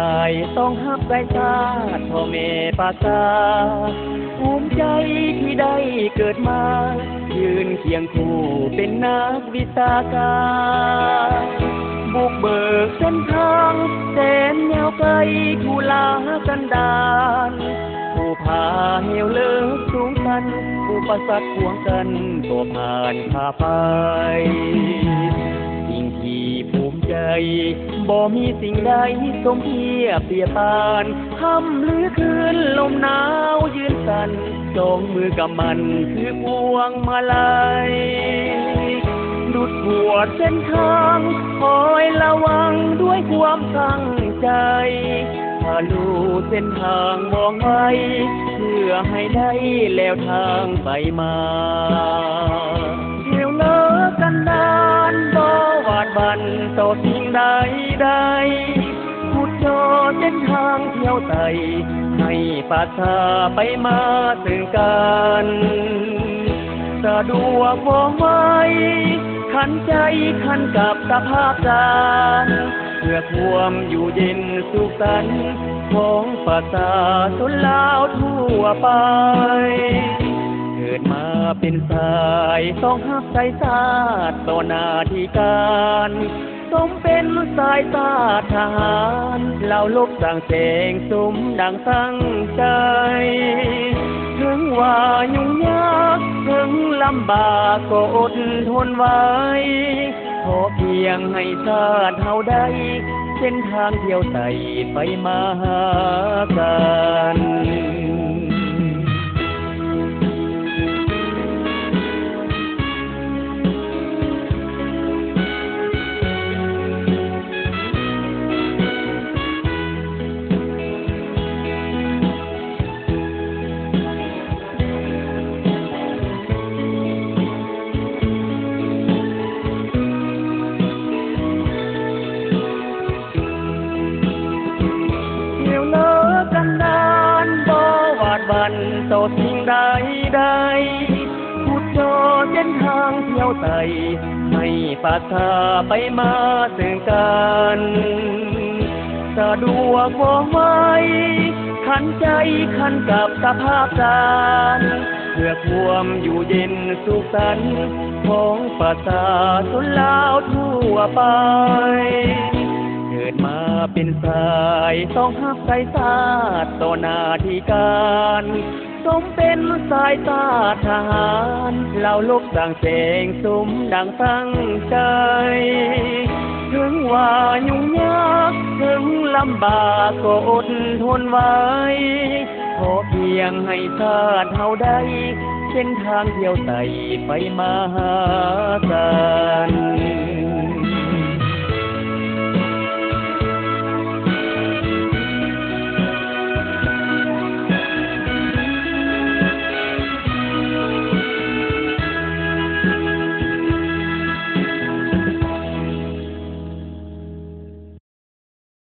ายต้องฮับใจชาติพ่อแม่ปากกาภูมิใจที่ได้เกิดมายืนเคียงคู่เป็นนักวิชาการบุกเบิกเส้นทางแสนยาวไกลทุลากันดารผู้พาเหวเลิกสูงชันผู้ประสักขวงกันก็ผ่านพาไปสิ่งที่ภูมิใจบ่มีสิ่งใดสมเทียบเทียบปานค่ำหรือคืนลมหนาวยืนสั่นสองมือกับมันคือพวงมาลัยดุดหัวเส้นทางคอยระวังด้วยความตั้งใจถ้าลู่เส้นทางมองไว้เพื่อให้ได้แล้วทางไปมาเที่ยวเลิกกันดานบ่หวาดบันต่อสิ่งใดใดขุดเจาะเส้นทางเที่ยวไต่ให้ปราชาไปมาถึงกันสะดวกว่องไวขันใจขันกับสภาพการเพื่อความอยู่เย็นสุขสันต์ของประชาชนลาวทั่วไปเกิดมาเป็นสายต้องฮับใจชาติต่อหน้าที่การสมเป็นสายตาทหารเราลบสั่งแสงสมดังตั้งใจถึงว่ายุ่งยากถึงลำบากก็อดทนไว้ขอเพียงให้ชาติเฮาได้เส้นทางเที่ยวไต่ไปมาหากันบันต่อสิ่งใดใดขุดเจาะเส้นทางเที่ยวไต่ให้ปราชาไปมาถึงกันสะดวกว่องไวขันใจขันกับสภาพการเพื่อความอยู่เย็นสุขสันต์ของประชาชนลาวทั่วไปเกิดมาเป็นสายต้องฮับใจชาติต่อหน้าที่การสมเป็นสายตาทหารเราลบสั่งแสงสมดังตั้งใจถึงว่ายุ่งยากถึงลำบากก็อดทนไว้ขอเพียงให้ชาติเฮาได้เส้นทางเที่ยวไต่ไปมาหากัน